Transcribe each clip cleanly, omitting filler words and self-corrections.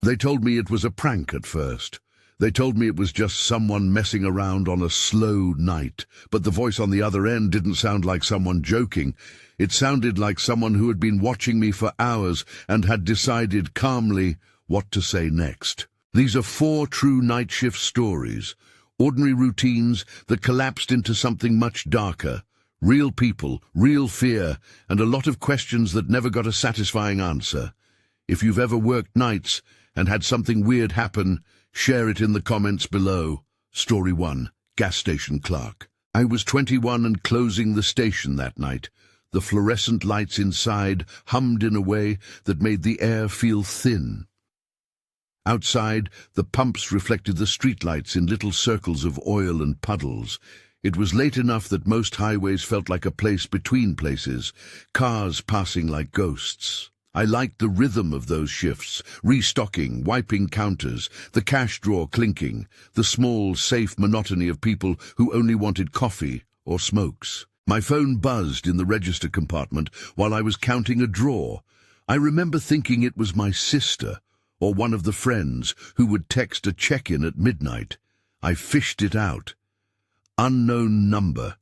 They told me it was a prank at first. They told me it was just someone messing around on a slow night, but the voice on the other end didn't sound like someone joking. It sounded like someone who had been watching me for hours and had decided calmly what to say next. These are 4 true night shift stories, ordinary routines that collapsed into something much darker. Real people, real fear, and a lot of questions that never got a satisfying answer. If you've ever worked nights and had something weird happen, share it in the comments below. Story 1. Gas station clerk. I was 21 and closing the station that night. The fluorescent lights inside hummed in a way that made the air feel thin. Outside, the pumps reflected the streetlights in little circles of oil and puddles. It was late enough that most highways felt like a place between places, cars passing like ghosts. I liked the rhythm of those shifts, restocking, wiping counters, the cash drawer clinking, the small, safe monotony of people who only wanted coffee or smokes. My phone buzzed in the register compartment while I was counting a drawer. I remember thinking it was my sister or one of the friends who would text a check-in at midnight. I fished it out. Unknown number.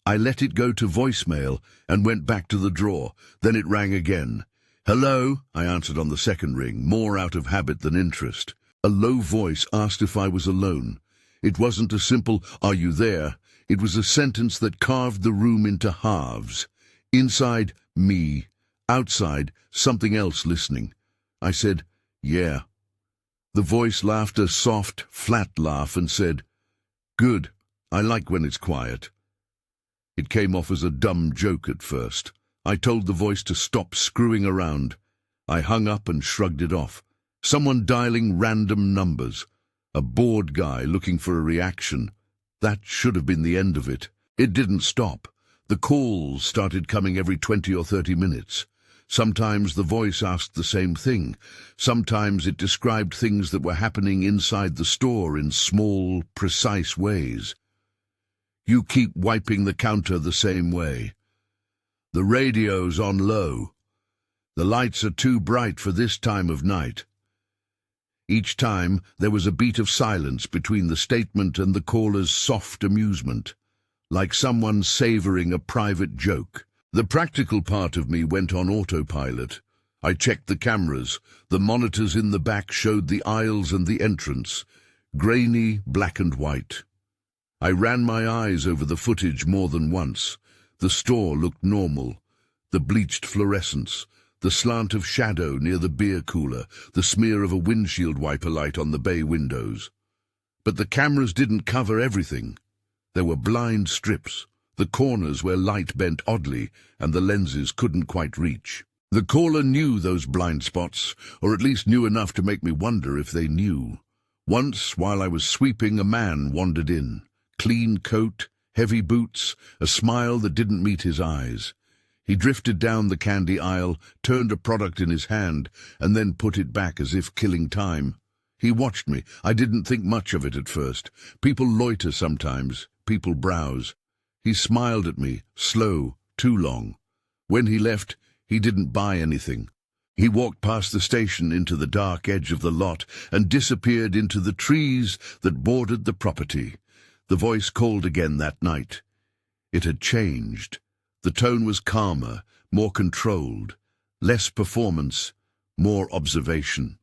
I let it go to voicemail and went back to the drawer. Then it rang again. "Hello," I answered on the second ring, more out of habit than interest. A low voice asked if I was alone. It wasn't a simple, "Are you there?" It was a sentence that carved the room into halves. Inside, me. Outside, something else listening. I said, "Yeah." The voice laughed a soft, flat laugh and said, "Good. I like when it's quiet." It came off as a dumb joke at first. I told the voice to stop screwing around. I hung up and shrugged it off. Someone dialing random numbers. A bored guy looking for a reaction. That should have been the end of it. It didn't stop. The calls started coming every 20 or 30 minutes. Sometimes the voice asked the same thing. Sometimes it described things that were happening inside the store in small, precise ways. "You keep wiping the counter the same way. The radio's on low. The lights are too bright for this time of night." Each time there was a beat of silence between the statement and the caller's soft amusement, like someone savoring a private joke. The practical part of me went on autopilot. I checked the cameras. The monitors in the back showed the aisles and the entrance, grainy, black and white. I ran my eyes over the footage more than once. The store looked normal. The bleached fluorescence, the slant of shadow near the beer cooler, the smear of a windshield wiper light on the bay windows. But the cameras didn't cover everything. There were blind strips, the corners where light bent oddly and the lenses couldn't quite reach. The caller knew those blind spots, or at least knew enough to make me wonder if they knew. Once, while I was sweeping, a man wandered in. Clean coat, heavy boots, a smile that didn't meet his eyes. He drifted down the candy aisle, turned a product in his hand, and then put it back as if killing time. He watched me. I didn't think much of it at first. People loiter sometimes. People browse. He smiled at me, slow, too long. When he left, he didn't buy anything. He walked past the station into the dark edge of the lot and disappeared into the trees that bordered the property. The voice called again that night. It had changed. The tone was calmer, more controlled, less performance, more observation.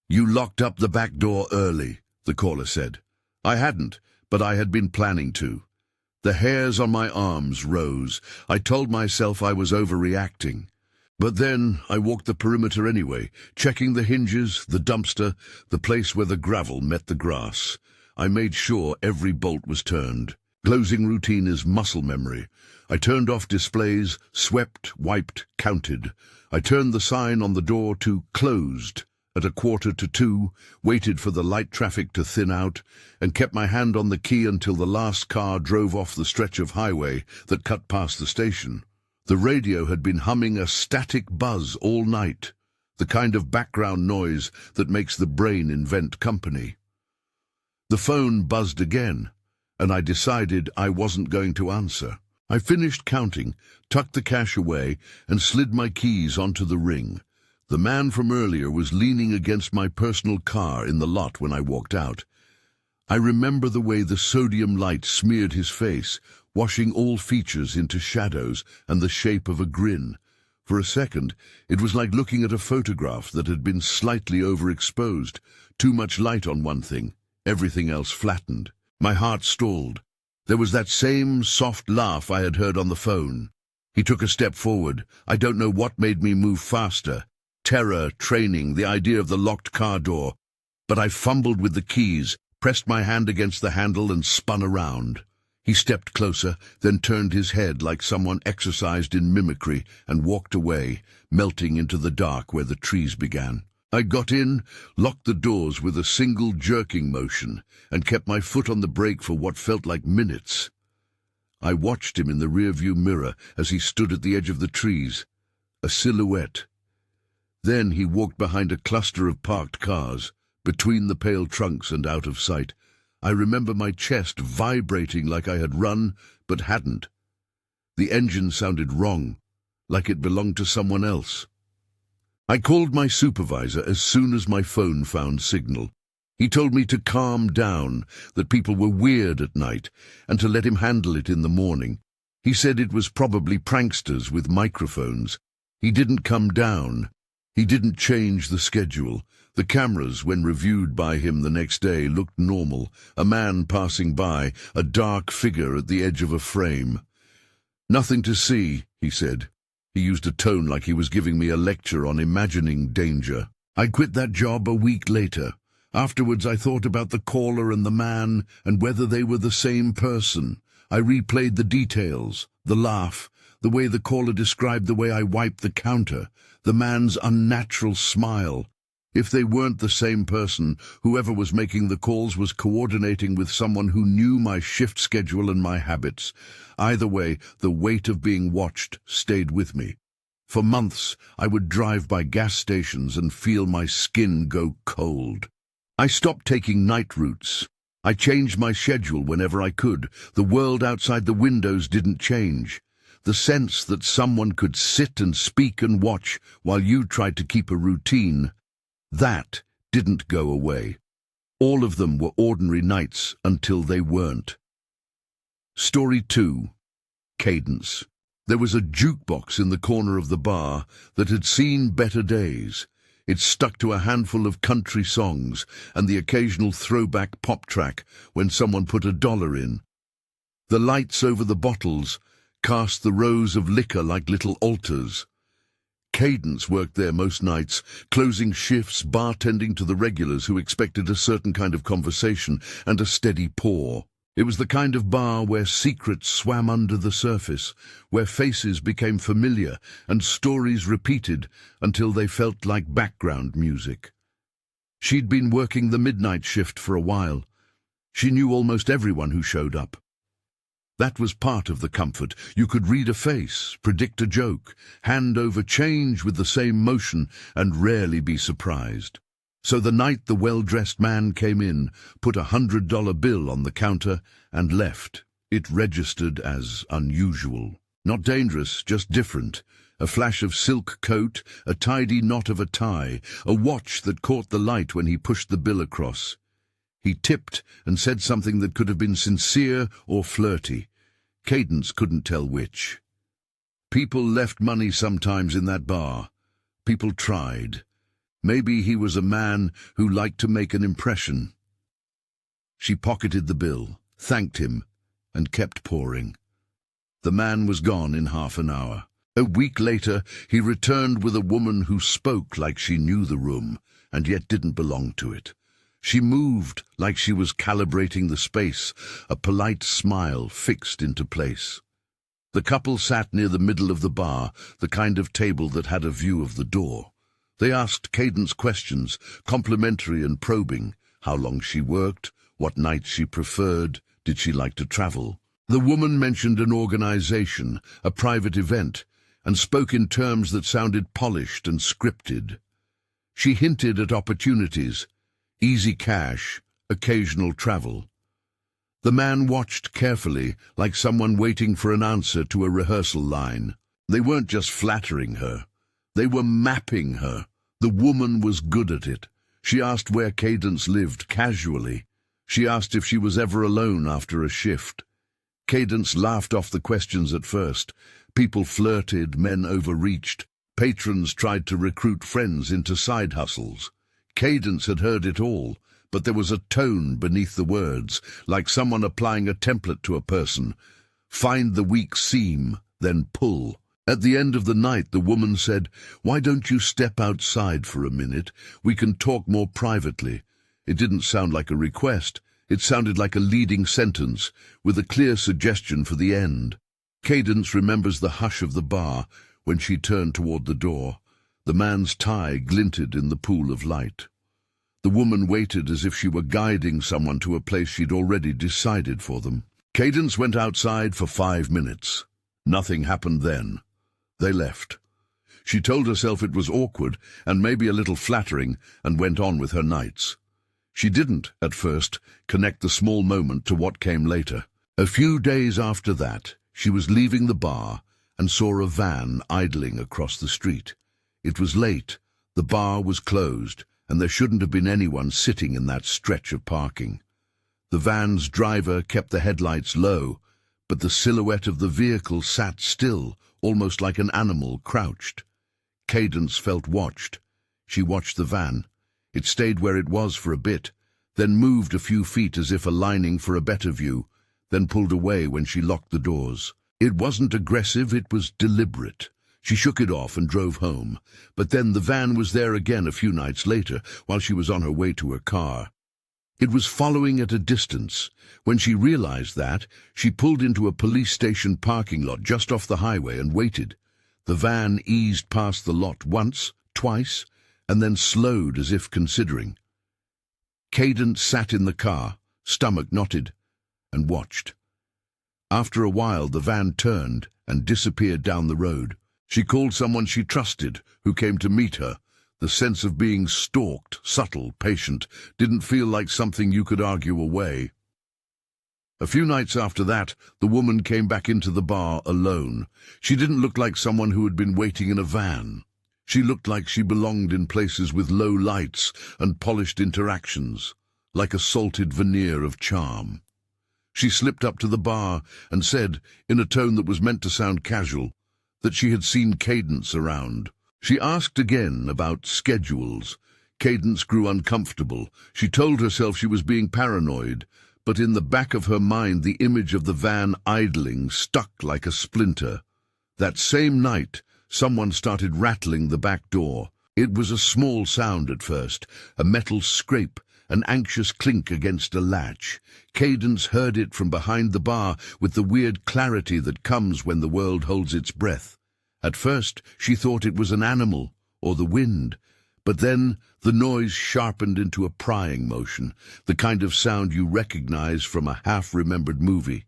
"You locked up the back door early," the caller said. I hadn't, but I had been planning to. The hairs on my arms rose. I told myself I was overreacting. But then I walked the perimeter anyway, checking the hinges, the dumpster, the place where the gravel met the grass. I made sure every bolt was turned. Closing routine is muscle memory. I turned off displays, swept, wiped, counted. I turned the sign on the door to "closed" at 1:45, waited for the light traffic to thin out, and kept my hand on the key until the last car drove off the stretch of highway that cut past the station. The radio had been humming a static buzz all night, the kind of background noise that makes the brain invent company. The phone buzzed again, and I decided I wasn't going to answer. I finished counting, tucked the cash away, and slid my keys onto the ring. The man from earlier was leaning against my personal car in the lot when I walked out. I remember the way the sodium light smeared his face, washing all features into shadows and the shape of a grin. For a second, it was like looking at a photograph that had been slightly overexposed. Too much light on one thing, everything else flattened. My heart stalled. There was that same soft laugh I had heard on the phone. He took a step forward. I don't know what made me move faster. Terror, training, the idea of the locked car door. But I fumbled with the keys, pressed my hand against the handle and spun around. He stepped closer, then turned his head like someone exercised in mimicry and walked away, melting into the dark where the trees began. I got in, locked the doors with a single jerking motion, and kept my foot on the brake for what felt like minutes. I watched him in the rearview mirror as he stood at the edge of the trees, a silhouette. Then he walked behind a cluster of parked cars, between the pale trunks and out of sight. I remember my chest vibrating like I had run, but hadn't. The engine sounded wrong, like it belonged to someone else. I called my supervisor as soon as my phone found signal. He told me to calm down, that people were weird at night, and to let him handle it in the morning. He said it was probably pranksters with microphones. He didn't come down. He didn't change the schedule. The cameras, when reviewed by him the next day, looked normal. A man passing by, a dark figure at the edge of a frame. "Nothing to see," he said. He used a tone like he was giving me a lecture on imagining danger. I quit that job a week later. Afterwards I thought about the caller and the man and whether they were the same person. I replayed the details, the laugh, the way the caller described the way I wiped the counter, the man's unnatural smile. If they weren't the same person, whoever was making the calls was coordinating with someone who knew my shift schedule and my habits. Either way, the weight of being watched stayed with me. For months, I would drive by gas stations and feel my skin go cold. I stopped taking night routes. I changed my schedule whenever I could. The world outside the windows didn't change. The sense that someone could sit and speak and watch while you tried to keep a routine, that didn't go away. All of them were ordinary nights until they weren't. Story 2. Cadence. There was a jukebox in the corner of the bar that had seen better days. It stuck to a handful of country songs and the occasional throwback pop track when someone put $1 in. The lights over the bottles cast the rows of liquor like little altars. Cadence worked there most nights, closing shifts, bartending to the regulars who expected a certain kind of conversation and a steady pour. It was the kind of bar where secrets swam under the surface, where faces became familiar and stories repeated until they felt like background music. She'd been working the midnight shift for a while. She knew almost everyone who showed up. That was part of the comfort. You could read a face, predict a joke, hand over change with the same motion, and rarely be surprised. So the night the well-dressed man came in, put a $100 bill on the counter, and left, it registered as unusual. Not dangerous, just different. A flash of silk coat, a tidy knot of a tie, a watch that caught the light when he pushed the bill across. He tipped and said something that could have been sincere or flirty. Cadence couldn't tell which. People left money sometimes in that bar. People tried. Maybe he was a man who liked to make an impression. She pocketed the bill, thanked him, and kept pouring. The man was gone in half an hour. A week later, he returned with a woman who spoke like she knew the room, and yet didn't belong to it. She moved like she was calibrating the space, a polite smile fixed into place. The couple sat near the middle of the bar, the kind of table that had a view of the door. They asked Cadence questions, complimentary and probing. How long she worked, what nights she preferred, did she like to travel. The woman mentioned an organization, a private event, and spoke in terms that sounded polished and scripted. She hinted at opportunities. Easy cash, occasional travel. The man watched carefully, like someone waiting for an answer to a rehearsal line. They weren't just flattering her. They were mapping her. The woman was good at it. She asked where Cadence lived casually. She asked if she was ever alone after a shift. Cadence laughed off the questions at first. People flirted, men overreached. Patrons tried to recruit friends into side hustles. Cadence had heard it all, but there was a tone beneath the words, like someone applying a template to a person. Find the weak seam, then pull. At the end of the night, the woman said, "Why don't you step outside for a minute? We can talk more privately." It didn't sound like a request. It sounded like a leading sentence, with a clear suggestion for the end. Cadence remembers the hush of the bar when she turned toward the door. The man's tie glinted in the pool of light. The woman waited as if she were guiding someone to a place she'd already decided for them. Cadence went outside for 5 minutes. Nothing happened then. They left. She told herself it was awkward and maybe a little flattering, and went on with her nights. She didn't, at first, connect the small moment to what came later. A few days after that, she was leaving the bar and saw a van idling across the street. It was late, the bar was closed, and there shouldn't have been anyone sitting in that stretch of parking. The van's driver kept the headlights low, but the silhouette of the vehicle sat still, almost like an animal crouched. Cadence felt watched. She watched the van. It stayed where it was for a bit, then moved a few feet as if aligning for a better view, then pulled away when she locked the doors. It wasn't aggressive, it was deliberate. She shook it off and drove home, but then the van was there again a few nights later, while she was on her way to her car. It was following at a distance. When she realized that, she pulled into a police station parking lot just off the highway and waited. The van eased past the lot once, twice, and then slowed as if considering. Cadence sat in the car, stomach knotted, and watched. After a while, the van turned and disappeared down the road. She called someone she trusted, who came to meet her. The sense of being stalked, subtle, patient, didn't feel like something you could argue away. A few nights after that, the woman came back into the bar alone. She didn't look like someone who had been waiting in a van. She looked like she belonged in places with low lights and polished interactions, like a salted veneer of charm. She slipped up to the bar and said, in a tone that was meant to sound casual, that she had seen Cadence around. She asked again about schedules. Cadence grew uncomfortable. She told herself she was being paranoid, but in the back of her mind the image of the van idling stuck like a splinter. That same night, someone started rattling the back door. It was a small sound at first, a metal scrape, an anxious clink against a latch. Cadence heard it from behind the bar with the weird clarity that comes when the world holds its breath. At first, she thought it was an animal or the wind, but then the noise sharpened into a prying motion, the kind of sound you recognize from a half-remembered movie.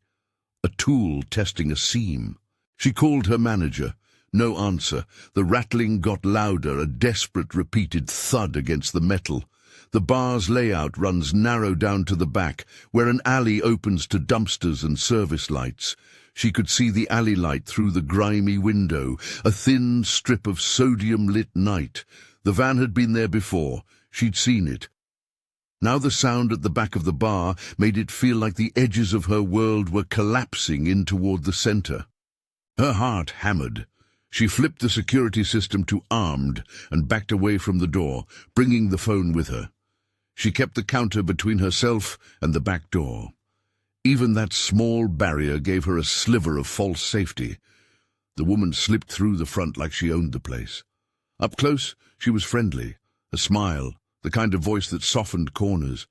A tool testing a seam. She called her manager. No answer. The rattling got louder, a desperate repeated thud against the metal. The bar's layout runs narrow down to the back, where an alley opens to dumpsters and service lights. She could see the alley light through the grimy window, a thin strip of sodium-lit night. The van had been there before. She'd seen it. Now the sound at the back of the bar made it feel like the edges of her world were collapsing in toward the center. Her heart hammered. She flipped the security system to armed and backed away from the door, bringing the phone with her. She kept the counter between herself and the back door. Even that small barrier gave her a sliver of false safety. The woman slipped through the front like she owned the place. Up close, she was friendly, a smile, the kind of voice that softened corners.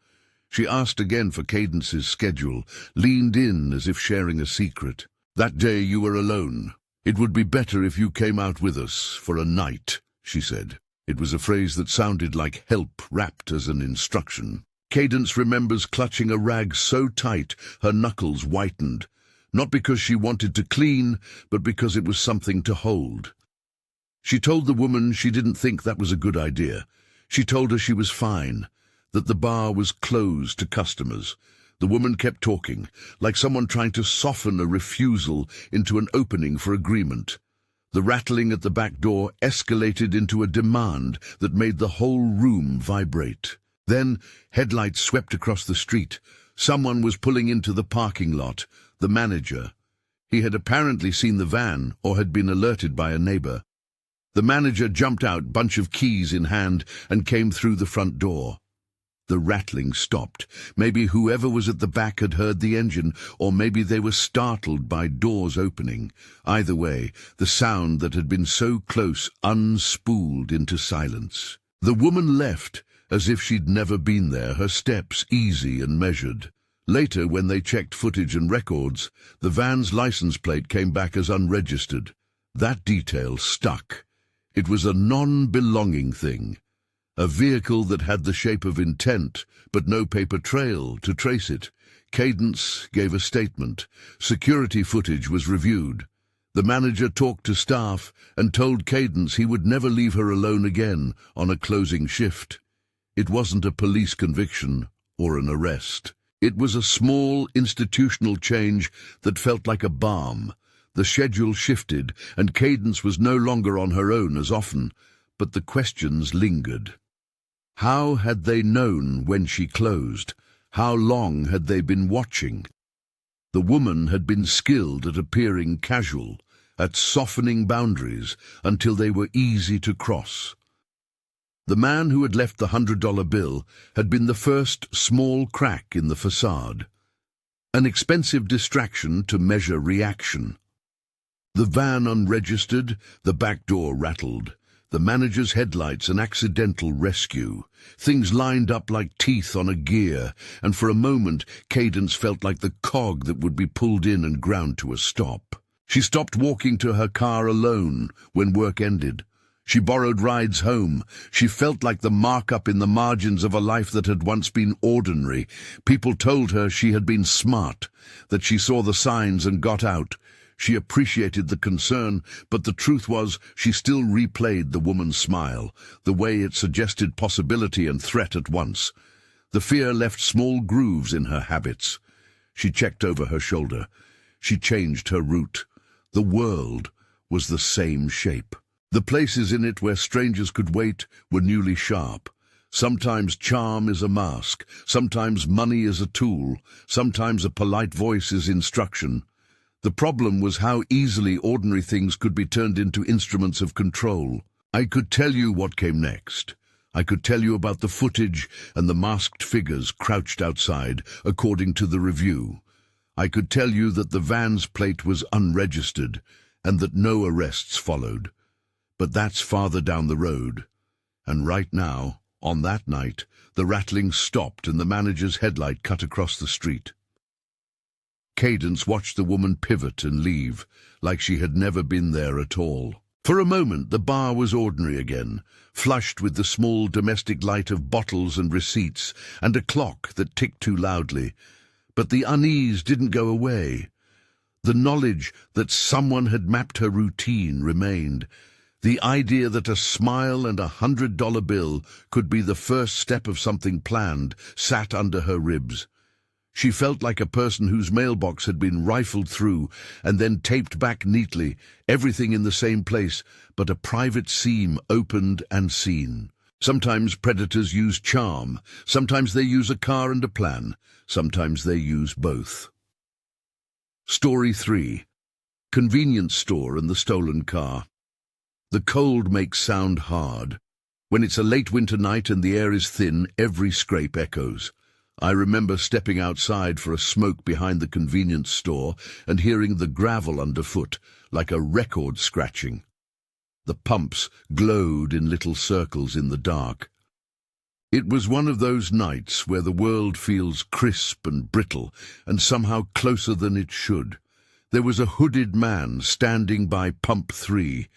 She asked again for Cadence's schedule, leaned in as if sharing a secret. "That day you were alone. It would be better if you came out with us for a night," she said. It was a phrase that sounded like help wrapped as an instruction. Cadence remembers clutching a rag so tight her knuckles whitened, not because she wanted to clean, but because it was something to hold. She told the woman she didn't think that was a good idea. She told her she was fine, that the bar was closed to customers. The woman kept talking, like someone trying to soften a refusal into an opening for agreement. The rattling at the back door escalated into a demand that made the whole room vibrate. Then, headlights swept across the street. Someone was pulling into the parking lot, the manager. He had apparently seen the van or had been alerted by a neighbor. The manager jumped out, bunch of keys in hand, and came through the front door. The rattling stopped. Maybe whoever was at the back had heard the engine, or maybe they were startled by doors opening. Either way, the sound that had been so close unspooled into silence. The woman left, as if she'd never been there, her steps easy and measured. Later, when they checked footage and records, the van's license plate came back as unregistered. That detail stuck. It was a non-belonging thing. A vehicle that had the shape of intent, but no paper trail to trace it. Cadence gave a statement. Security footage was reviewed. The manager talked to staff and told Cadence he would never leave her alone again on a closing shift. It wasn't a police conviction or an arrest. It was a small institutional change that felt like a balm. The schedule shifted, and Cadence was no longer on her own as often, but the questions lingered. How had they known when she closed? How long had they been watching? The woman had been skilled at appearing casual, at softening boundaries until they were easy to cross. The man who had left the $100 bill had been the first small crack in the facade, an expensive distraction to measure reaction. The van unregistered, the back door rattled. The manager's headlights an accidental rescue. Things lined up like teeth on a gear, and for a moment Cadence felt like the cog that would be pulled in and ground to a stop. She stopped walking to her car alone when work ended. She borrowed rides home. She felt like the markup in the margins of a life that had once been ordinary. People told her she had been smart, that she saw the signs and got out. She appreciated the concern, but the truth was she still replayed the woman's smile, the way it suggested possibility and threat at once. The fear left small grooves in her habits. She checked over her shoulder. She changed her route. The world was the same shape. The places in it where strangers could wait were newly sharp. Sometimes charm is a mask, sometimes money is a tool, sometimes a polite voice is instruction. The problem was how easily ordinary things could be turned into instruments of control. I could tell you what came next. I could tell you about the footage and the masked figures crouched outside, according to the review. I could tell you that the van's plate was unregistered and that no arrests followed. But that's farther down the road. And right now, on that night, the rattling stopped and the manager's headlight cut across the street. Cadence watched the woman pivot and leave, like she had never been there at all. For a moment, the bar was ordinary again, flushed with the small domestic light of bottles and receipts, and a clock that ticked too loudly. But the unease didn't go away. The knowledge that someone had mapped her routine remained. The idea that a smile and a $100 bill could be the first step of something planned sat under her ribs. She felt like a person whose mailbox had been rifled through and then taped back neatly, everything in the same place, but a private seam opened and seen. Sometimes predators use charm, sometimes they use a car and a plan, sometimes they use both. Story 3. Convenience store and the stolen car. The cold makes sound hard. When it's a late winter night and the air is thin, every scrape echoes. I remember stepping outside for a smoke behind the convenience store and hearing the gravel underfoot, like a record scratching. The pumps glowed in little circles in the dark. It was one of those nights where the world feels crisp and brittle and somehow closer than it should. There was a hooded man standing by pump 3.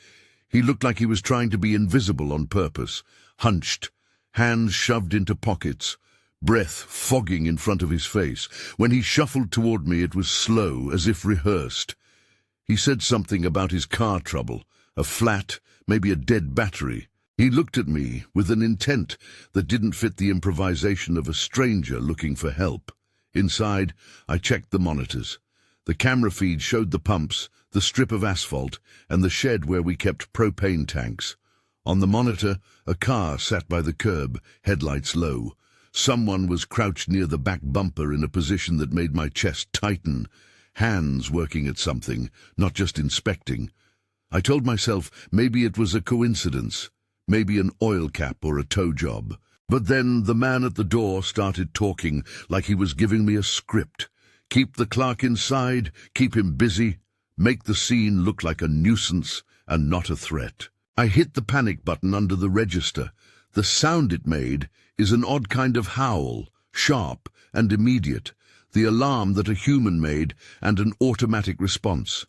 He looked like he was trying to be invisible on purpose, hunched, hands shoved into pockets, breath fogging in front of his face. When he shuffled toward me, it was slow, as if rehearsed. He said something about his car trouble, a flat, maybe a dead battery. He looked at me with an intent that didn't fit the improvisation of a stranger looking for help. Inside, I checked the monitors. The camera feed showed the pumps, the strip of asphalt, and the shed where we kept propane tanks. On the monitor, a car sat by the curb, headlights low. Someone was crouched near the back bumper in a position that made my chest tighten, hands working at something, not just inspecting. I told myself maybe it was a coincidence, maybe an oil cap or a tow job. But then the man at the door started talking like he was giving me a script. Keep the clerk inside, keep him busy, make the scene look like a nuisance and not a threat. I hit the panic button under the register. The sound it made is an odd kind of howl, sharp and immediate, the alarm that a human made and an automatic response.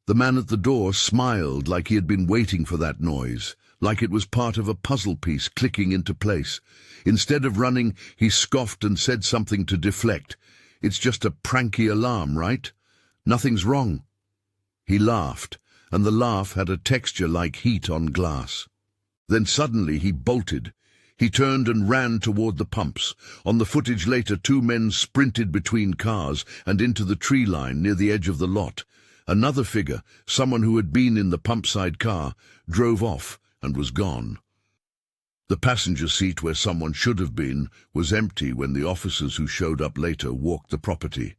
The man at the door smiled like he had been waiting for that noise, like it was part of a puzzle piece clicking into place. Instead of running, he scoffed and said something to deflect. It's just a pranky alarm, right? Nothing's wrong. He laughed, and the laugh had a texture like heat on glass. Then suddenly he bolted. He turned and ran toward the pumps. On the footage later, 2 men sprinted between cars and into the tree line near the edge of the lot. Another figure, someone who had been in the pump-side car, drove off and was gone. The passenger seat where someone should have been was empty when the officers who showed up later walked the property.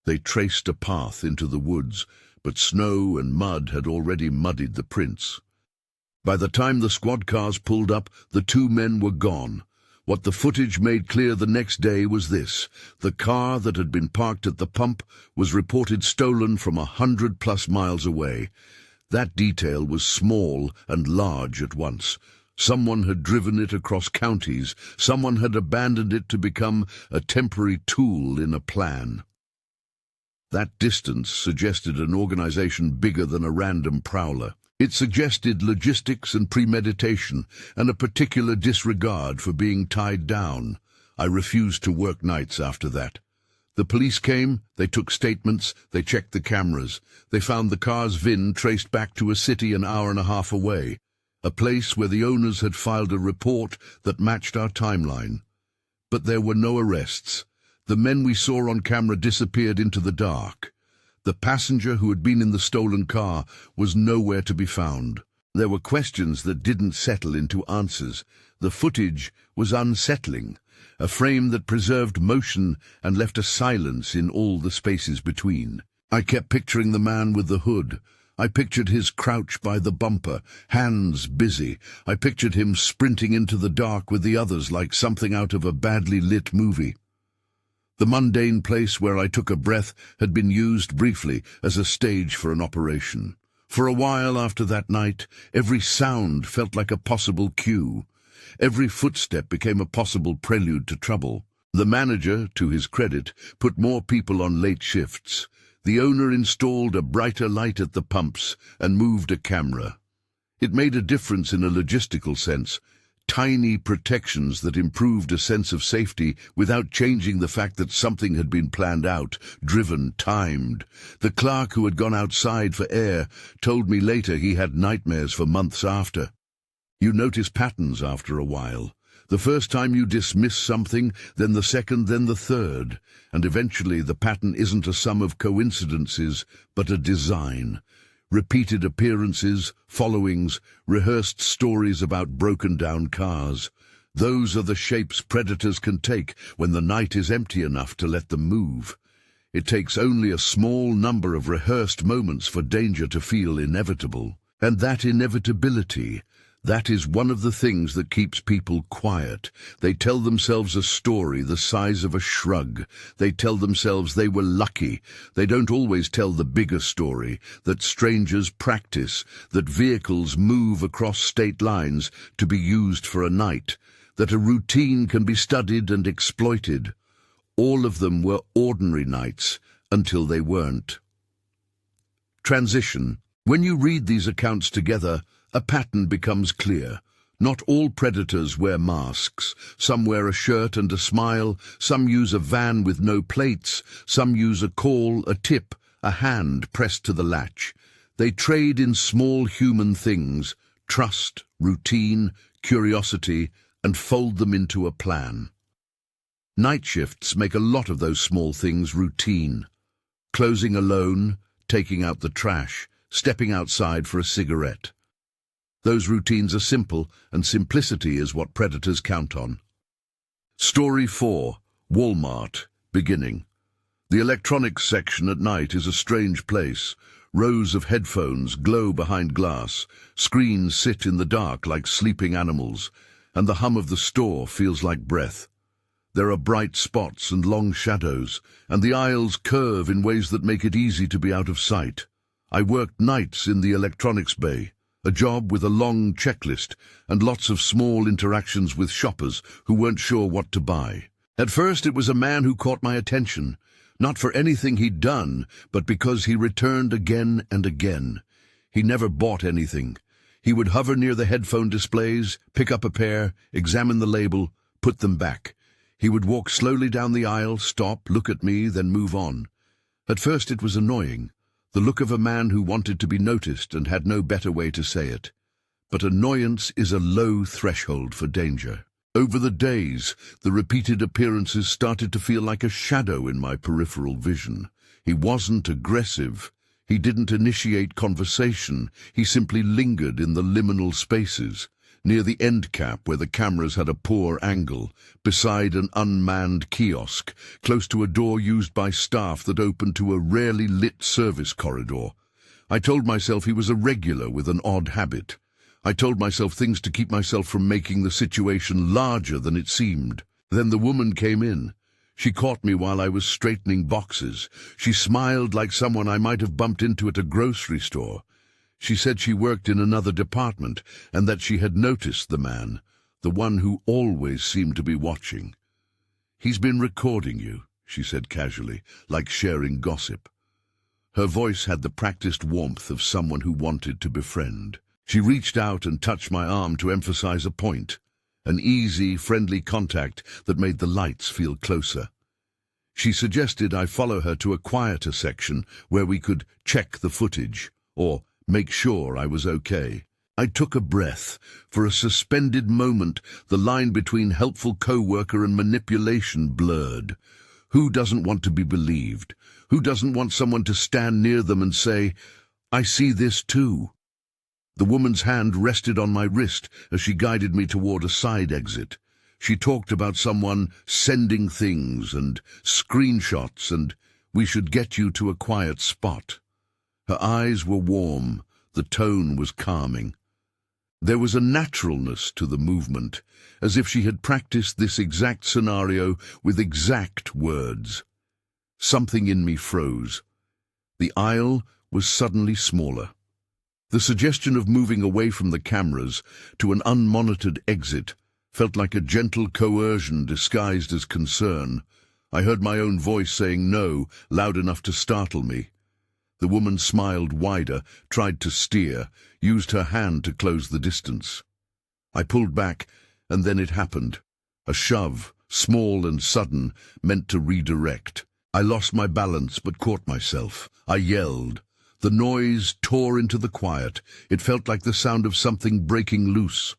They traced a path into the woods, but snow and mud had already muddied the prints. By the time the squad cars pulled up, the 2 men were gone. What the footage made clear the next day was this: the car that had been parked at the pump was reported stolen from 100+ miles away. That detail was small and large at once. Someone had driven it across counties. Someone had abandoned it to become a temporary tool in a plan. That distance suggested an organization bigger than a random prowler. It suggested logistics and premeditation, and a particular disregard for being tied down. I refused to work nights after that. The police came, they took statements, they checked the cameras. They found the car's VIN traced back to a city an hour and a half away, a place where the owners had filed a report that matched our timeline. But there were no arrests. The men we saw on camera disappeared into the dark. The passenger who had been in the stolen car was nowhere to be found. There were questions that didn't settle into answers. The footage was unsettling, a frame that preserved motion and left a silence in all the spaces between. I kept picturing the man with the hood. I pictured his crouch by the bumper, hands busy. I pictured him sprinting into the dark with the others like something out of a badly lit movie. The mundane place where I took a breath had been used briefly as a stage for an operation. For a while after that night, every sound felt like a possible cue. Every footstep became a possible prelude to trouble. The manager, to his credit, put more people on late shifts. The owner installed a brighter light at the pumps and moved a camera. It made a difference in a logistical sense. Tiny protections that improved a sense of safety without changing the fact that something had been planned out, driven, timed. The clerk who had gone outside for air told me later he had nightmares for months after. You notice patterns after a while. The first time you dismiss something, then the second, then the third, and eventually the pattern isn't a sum of coincidences, but a design. Repeated appearances, followings, rehearsed stories about broken-down cars. Those are the shapes predators can take when the night is empty enough to let them move. It takes only a small number of rehearsed moments for danger to feel inevitable. And that inevitability, that is one of the things that keeps people quiet. They tell themselves a story the size of a shrug. They tell themselves they were lucky. They don't always tell the bigger story, that strangers practice, that vehicles move across state lines to be used for a night, that a routine can be studied and exploited. All of them were ordinary nights until they weren't. Transition. When you read these accounts together, a pattern becomes clear. Not all predators wear masks. Some wear a shirt and a smile. Some use a van with no plates. Some use a call, a tip, a hand pressed to the latch. They trade in small human things, trust, routine, curiosity, and fold them into a plan. Night shifts make a lot of those small things routine. closing alone, taking out the trash, stepping outside for a cigarette. Those routines are simple, and simplicity is what predators count on. Story 4. Walmart. Beginning. The electronics section at night is a strange place. Rows of headphones glow behind glass, screens sit in the dark like sleeping animals, and the hum of the store feels like breath. There are bright spots and long shadows, and the aisles curve in ways that make it easy to be out of sight. I worked nights in the electronics bay, a job with a long checklist and lots of small interactions with shoppers who weren't sure what to buy. At first it was a man who caught my attention, not for anything he'd done, but because he returned again and again. He never bought anything. He would hover near the headphone displays, pick up a pair, examine the label, put them back. He would walk slowly down the aisle, stop, look at me, then move on. At first it was annoying, the look of a man who wanted to be noticed and had no better way to say it. But annoyance is a low threshold for danger. Over the days, the repeated appearances started to feel like a shadow in my peripheral vision. He wasn't aggressive. He didn't initiate conversation. He simply lingered in the liminal spaces, near the end cap where the cameras had a poor angle, beside an unmanned kiosk, close to a door used by staff that opened to a rarely lit service corridor. I told myself he was a regular with an odd habit. I told myself things to keep myself from making the situation larger than it seemed. Then the woman came in. She caught me while I was straightening boxes. She smiled like someone I might have bumped into at a grocery store. She said she worked in another department and that she had noticed the man, the one who always seemed to be watching. "He's been recording you," she said casually, like sharing gossip. Her voice had the practiced warmth of someone who wanted to befriend. She reached out and touched my arm to emphasize a point, an easy, friendly contact that made the lights feel closer. She suggested I follow her to a quieter section where we could check the footage, or make sure I was okay. I took a breath. For a suspended moment, the line between helpful co-worker and manipulation blurred. Who doesn't want to be believed? Who doesn't want someone to stand near them and say, "I see this too"? The woman's hand rested on my wrist as she guided me toward a side exit. She talked about someone sending things and screenshots and we should get you to a quiet spot. Her eyes were warm, the tone was calming. There was a naturalness to the movement, as if she had practiced this exact scenario with exact words. Something in me froze. The aisle was suddenly smaller. The suggestion of moving away from the cameras to an unmonitored exit felt like a gentle coercion disguised as concern. I heard my own voice saying no, loud enough to startle me. The woman smiled wider, tried to steer, used her hand to close the distance. I pulled back, and then it happened. A shove, small and sudden, meant to redirect. I lost my balance but caught myself. I yelled. The noise tore into the quiet. It felt like the sound of something breaking loose.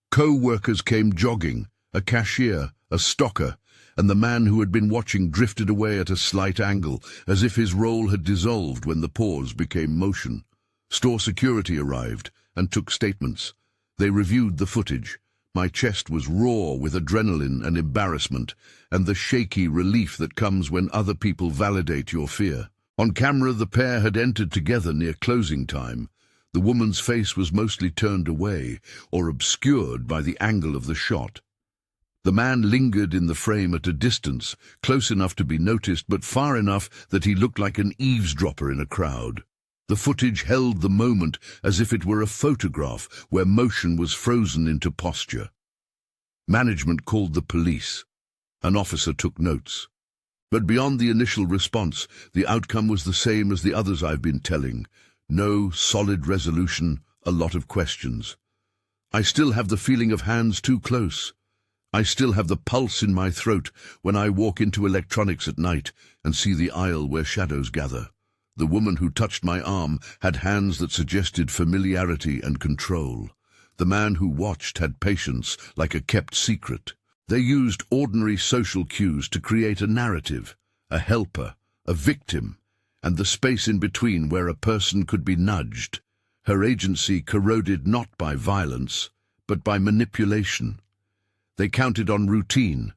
Co-workers came jogging, a cashier, a stocker, and the man who had been watching drifted away at a slight angle, as if his role had dissolved when the pause became motion. Store security arrived and took statements. They reviewed the footage. My chest was raw with adrenaline and embarrassment, and the shaky relief that comes when other people validate your fear. On camera, the pair had entered together near closing time. The woman's face was mostly turned away or obscured by the angle of the shot. The man lingered in the frame at a distance, close enough to be noticed but far enough that he looked like an eavesdropper in a crowd. The footage held the moment as if it were a photograph where motion was frozen into posture. Management called the police. An officer took notes. But beyond the initial response, the outcome was the same as the others I've been telling. No solid resolution, a lot of questions. I still have the feeling of hands too close. I still have the pulse in my throat when I walk into electronics at night and see the aisle where shadows gather. The woman who touched my arm had hands that suggested familiarity and control. The man who watched had patience, like a kept secret. They used ordinary social cues to create a narrative, a helper, a victim, and the space in between where a person could be nudged. Her agency corroded not by violence, but by manipulation. They counted on routine,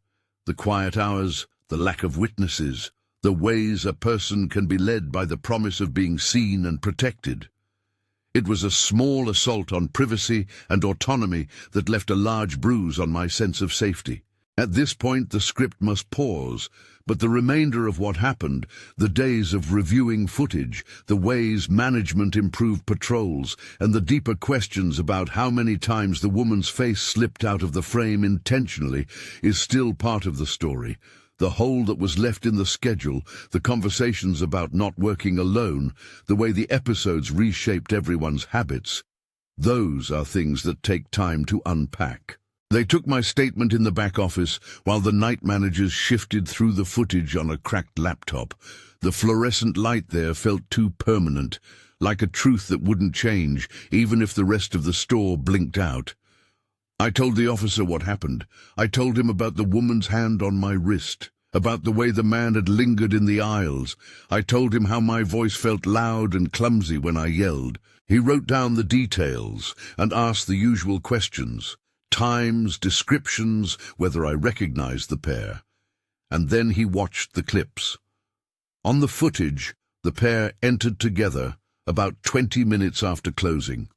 the quiet hours, the lack of witnesses, the ways a person can be led by the promise of being seen and protected. It was a small assault on privacy and autonomy that left a large bruise on my sense of safety. At this point, the script must pause, but the remainder of what happened, the days of reviewing footage, the ways management improved patrols, and the deeper questions about how many times the woman's face slipped out of the frame intentionally, is still part of the story. The hole that was left in the schedule, the conversations about not working alone, the way the episodes reshaped everyone's habits, those are things that take time to unpack. They took my statement in the back office while the night managers shifted through the footage on a cracked laptop. The fluorescent light there felt too permanent, like a truth that wouldn't change, even if the rest of the store blinked out. I told the officer what happened. I told him about the woman's hand on my wrist, about the way the man had lingered in the aisles. I told him how my voice felt loud and clumsy when I yelled. He wrote down the details and asked the usual questions. Times, descriptions, whether I recognized the pair. And then he watched the clips. On the footage, the pair entered together about 20 minutes after closing.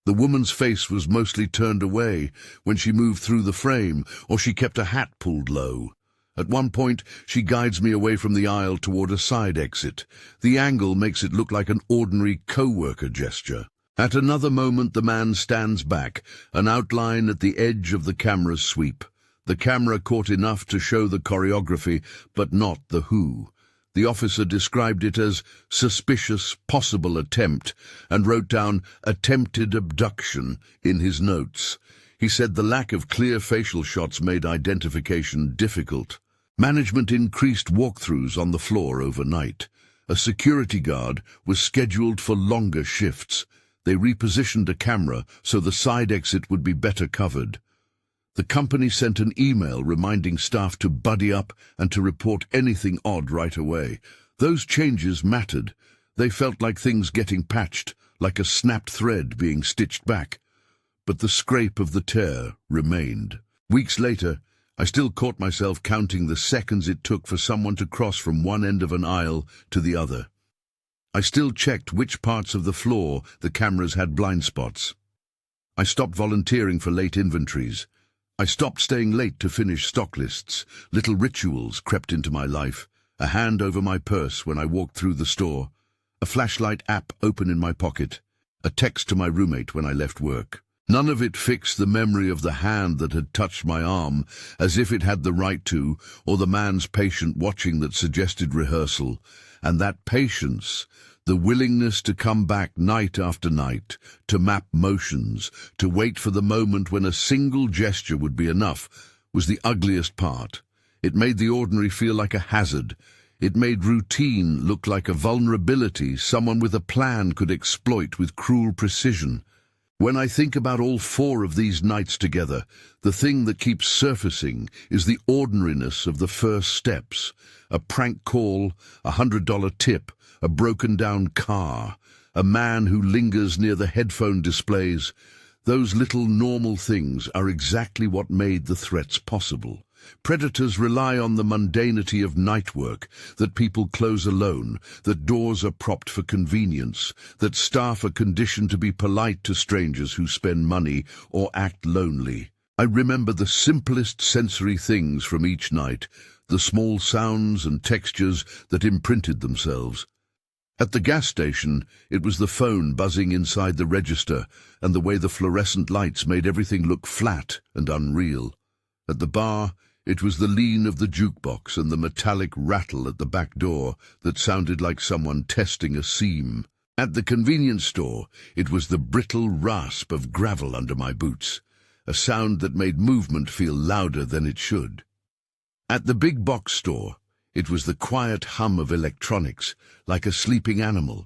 The woman's face was mostly turned away when she moved through the frame, or she kept a hat pulled low. At one point, she guides me away from the aisle toward a side exit. The angle makes it look like an ordinary co-worker gesture. At another moment, the man stands back, an outline at the edge of the camera's sweep. The camera caught enough to show the choreography, but not the who. The officer described it as suspicious possible attempt and wrote down attempted abduction in his notes. He said the lack of clear facial shots made identification difficult. Management increased walkthroughs on the floor overnight. A security guard was scheduled for longer shifts. They repositioned a camera so the side exit would be better covered. The company sent an email reminding staff to buddy up and to report anything odd right away. Those changes mattered. They felt like things getting patched, like a snapped thread being stitched back. But the scrape of the tear remained. Weeks later, I still caught myself counting the seconds it took for someone to cross from one end of an aisle to the other. I still checked which parts of the floor the cameras had blind spots. I stopped volunteering for late inventories. I stopped staying late to finish stock lists. Little rituals crept into my life. A hand over my purse when I walked through the store. A flashlight app open in my pocket. A text to my roommate when I left work. None of it fixed the memory of the hand that had touched my arm, as if it had the right to, or the man's patient watching that suggested rehearsal. And that patience, the willingness to come back night after night, to map motions, to wait for the moment when a single gesture would be enough, was the ugliest part. It made the ordinary feel like a hazard. It made routine look like a vulnerability someone with a plan could exploit with cruel precision. When I think about all 4 of these nights together, the thing that keeps surfacing is the ordinariness of the first steps. A prank call, a $100 tip, a broken-down car, a man who lingers near the headphone displays. Those little normal things are exactly what made the threats possible. Predators rely on the mundanity of night work, that people close alone, that doors are propped for convenience, that staff are conditioned to be polite to strangers who spend money or act lonely. I remember the simplest sensory things from each night, the small sounds and textures that imprinted themselves. At the gas station, it was the phone buzzing inside the register and the way the fluorescent lights made everything look flat and unreal. At the bar, it was the lean of the jukebox and the metallic rattle at the back door that sounded like someone testing a seam. At the convenience store, it was the brittle rasp of gravel under my boots, a sound that made movement feel louder than it should. At the big box store, it was the quiet hum of electronics, like a sleeping animal,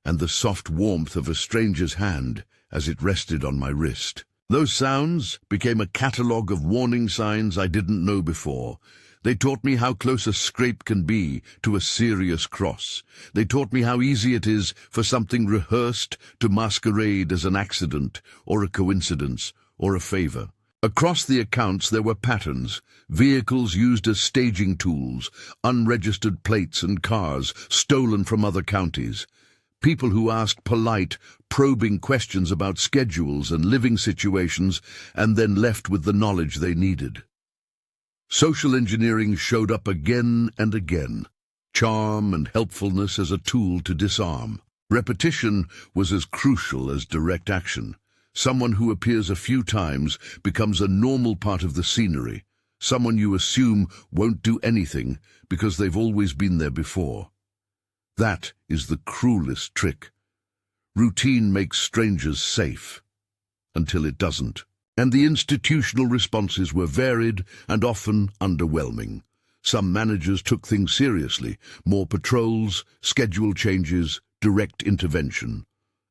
and the soft warmth of a stranger's hand as it rested on my wrist. Those sounds became a catalogue of warning signs I didn't know before. They taught me how close a scrape can be to a serious cross. They taught me how easy it is for something rehearsed to masquerade as an accident, or a coincidence, or a favor. Across the accounts there were patterns, vehicles used as staging tools, unregistered plates and cars stolen from other counties. People who asked polite, probing questions about schedules and living situations and then left with the knowledge they needed. Social engineering showed up again and again, charm and helpfulness as a tool to disarm. Repetition was as crucial as direct action. Someone who appears a few times becomes a normal part of the scenery. Someone you assume won't do anything because they've always been there before. That is the cruelest trick. Routine makes strangers safe, until it doesn't. And the institutional responses were varied and often underwhelming. Some managers took things seriously, more patrols, schedule changes, direct intervention.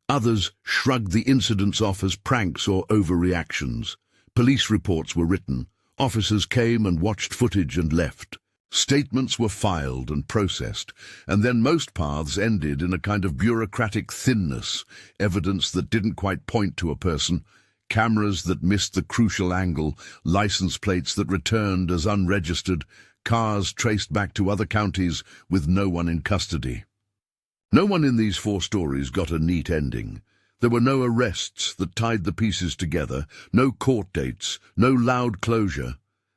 Others shrugged the incidents off as pranks or overreactions. Police reports were written. Officers came and watched footage and left. Statements were filed and processed, and then most paths ended in a kind of bureaucratic thinness, evidence that didn't quite point to a person, cameras that missed the crucial angle, license plates that returned as unregistered, cars traced back to other counties with no one in custody. No one in these 4 stories got a neat ending. There were no arrests that tied the pieces together, no court dates, no loud closure.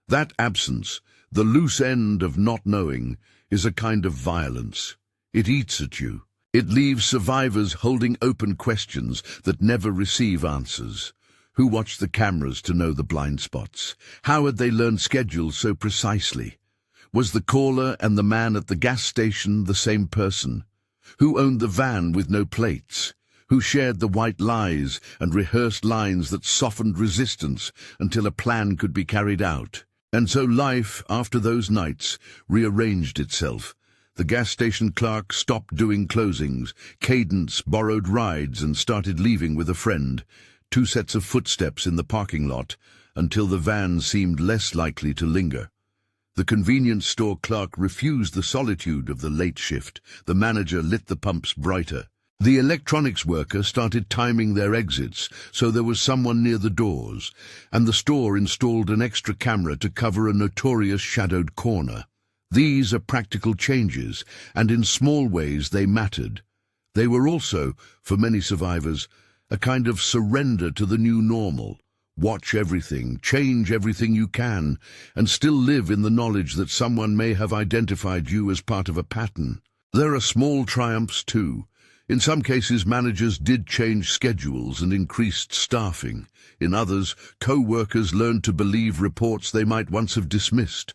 That absence, the loose end of not knowing, is a kind of violence. It eats at you. It leaves survivors holding open questions that never receive answers. Who watched the cameras to know the blind spots? How had they learned schedules so precisely? Was the caller and the man at the gas station the same person? Who owned the van with no plates? Who shared the white lies and rehearsed lines that softened resistance until a plan could be carried out? And so life, after those nights, rearranged itself. The gas station clerk stopped doing closings. Cadence borrowed rides and started leaving with a friend. 2 sets of footsteps in the parking lot, until the van seemed less likely to linger. The convenience store clerk refused the solitude of the late shift. The manager lit the pumps brighter. The electronics worker started timing their exits so there was someone near the doors, and the store installed an extra camera to cover a notorious shadowed corner. These are practical changes, and in small ways they mattered. They were also, for many survivors, a kind of surrender to the new normal. Watch everything, change everything you can, and still live in the knowledge that someone may have identified you as part of a pattern. There are small triumphs too. In some cases, managers did change schedules and increased staffing. In others, co-workers learned to believe reports they might once have dismissed.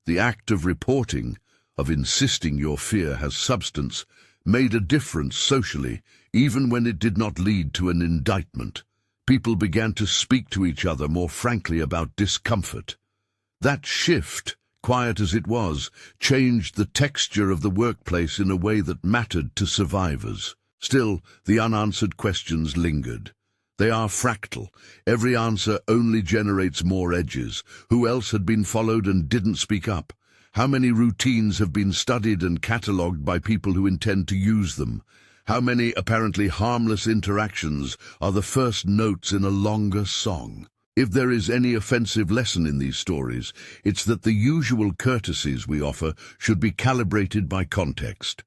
The act of reporting, of insisting your fear has substance, made a difference socially, even when it did not lead to an indictment. People began to speak to each other more frankly about discomfort. That shift, quiet as it was, changed the texture of the workplace in a way that mattered to survivors. Still, the unanswered questions lingered. They are fractal. Every answer only generates more edges. Who else had been followed and didn't speak up? How many routines have been studied and catalogued by people who intend to use them? How many apparently harmless interactions are the first notes in a longer song? If there is any offensive lesson in these stories, it's that the usual courtesies we offer should be calibrated by context.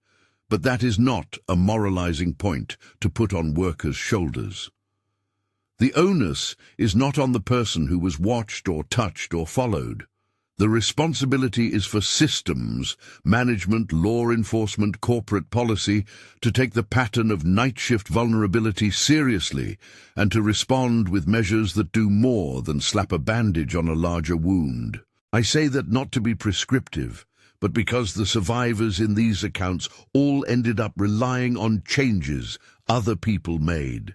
But that is not a moralizing point to put on workers' shoulders. The onus is not on the person who was watched or touched or followed. The responsibility is for systems, management, law enforcement, corporate policy, to take the pattern of night shift vulnerability seriously and to respond with measures that do more than slap a bandage on a larger wound. I say that not to be prescriptive, but because the survivors in these accounts all ended up relying on changes other people made.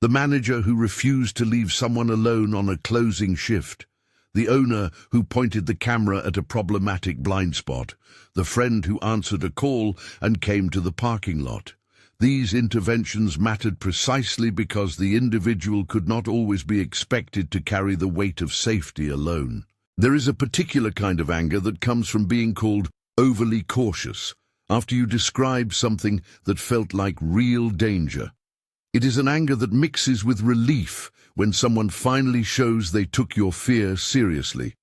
The manager who refused to leave someone alone on a closing shift, the owner who pointed the camera at a problematic blind spot, the friend who answered a call and came to the parking lot. These interventions mattered precisely because the individual could not always be expected to carry the weight of safety alone. There is a particular kind of anger that comes from being called overly cautious after you describe something that felt like real danger. It is an anger that mixes with relief when someone finally shows they took your fear seriously.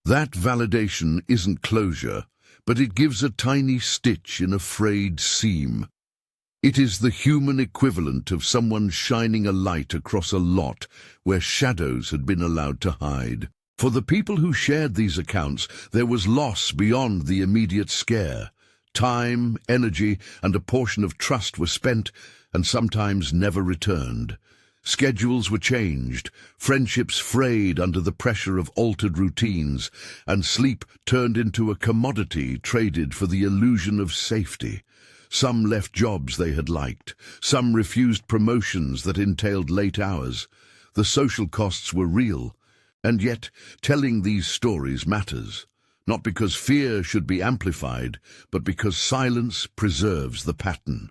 That validation isn't closure, but it gives a tiny stitch in a frayed seam. It is the human equivalent of someone shining a light across a lot where shadows had been allowed to hide. For the people who shared these accounts, there was loss beyond the immediate scare. Time, energy, and a portion of trust were spent and sometimes never returned. Schedules were changed, friendships frayed under the pressure of altered routines, and sleep turned into a commodity traded for the illusion of safety. Some left jobs they had liked. Some refused promotions that entailed late hours. The social costs were real. And yet, telling these stories matters. Not because fear should be amplified, but because silence preserves the pattern.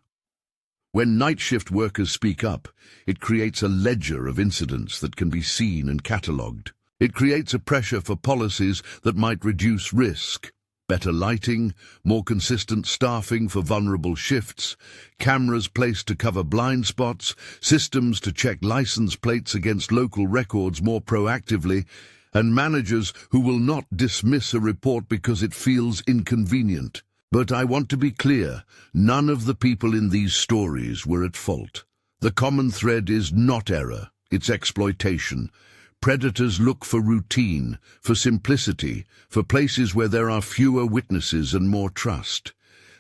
When night shift workers speak up, it creates a ledger of incidents that can be seen and catalogued. It creates a pressure for policies that might reduce risk. Better lighting, more consistent staffing for vulnerable shifts, cameras placed to cover blind spots, systems to check license plates against local records more proactively, and managers who will not dismiss a report because it feels inconvenient. But I want to be clear, none of the people in these stories were at fault. The common thread is not error, it's exploitation. Predators look for routine, for simplicity, for places where there are fewer witnesses and more trust.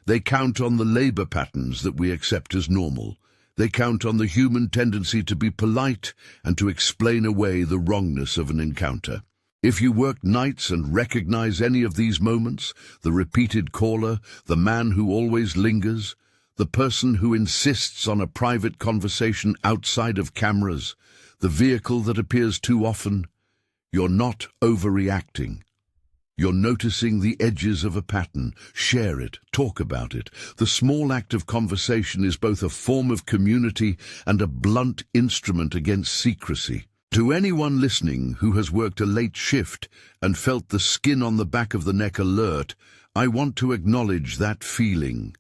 They count on the labor patterns that we accept as normal. They count on the human tendency to be polite and to explain away the wrongness of an encounter. If you work nights and recognize any of these moments, the repeated caller, the man who always lingers, the person who insists on a private conversation outside of cameras, the vehicle that appears too often, you're not overreacting. You're noticing the edges of a pattern. Share it, talk about it. The small act of conversation is both a form of community and a blunt instrument against secrecy. To anyone listening who has worked a late shift and felt the skin on the back of the neck alert, I want to acknowledge that feeling.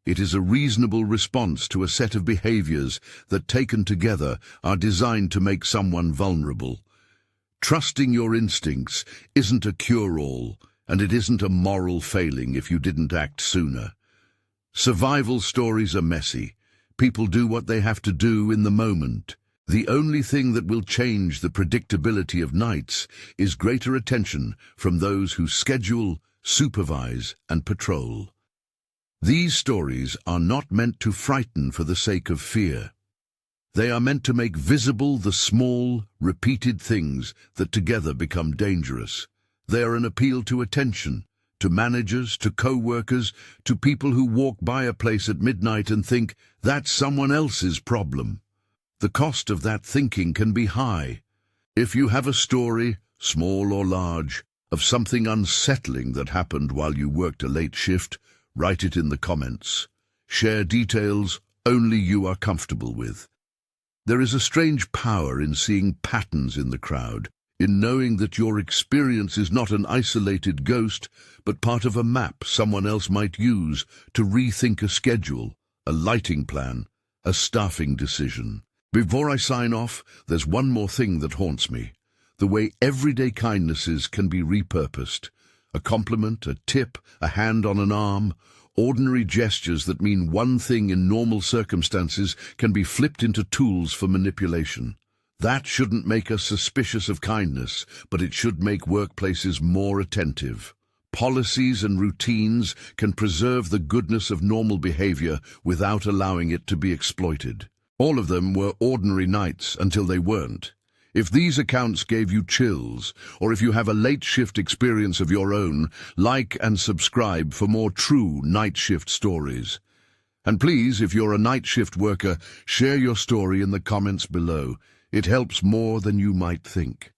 It is a reasonable response to a set of behaviors that, taken together, are designed to make someone vulnerable. Trusting your instincts isn't a cure-all, and it isn't a moral failing if you didn't act sooner. Survival stories are messy. People do what they have to do in the moment. The only thing that will change the predictability of nights is greater attention from those who schedule, supervise, and patrol. These stories are not meant to frighten for the sake of fear. They are meant to make visible the small, repeated things that together become dangerous. They are an appeal to attention, to managers, to co-workers, to people who walk by a place at midnight and think, that's someone else's problem. The cost of that thinking can be high. If you have a story, small or large, of something unsettling that happened while you worked a late shift, write it in the comments. Share details only you are comfortable with. There is a strange power in seeing patterns in the crowd, in knowing that your experience is not an isolated ghost, but part of a map someone else might use to rethink a schedule, a lighting plan, a staffing decision. Before I sign off, there's one more thing that haunts me. The way everyday kindnesses can be repurposed. A compliment, a tip, a hand on an arm. Ordinary gestures that mean one thing in normal circumstances can be flipped into tools for manipulation. That shouldn't make us suspicious of kindness, but it should make workplaces more attentive. Policies and routines can preserve the goodness of normal behavior without allowing it to be exploited. All of them were ordinary nights until they weren't. If these accounts gave you chills, or if you have a late shift experience of your own, like and subscribe for more true night shift stories. And please, if you're a night shift worker, share your story in the comments below. It helps more than you might think.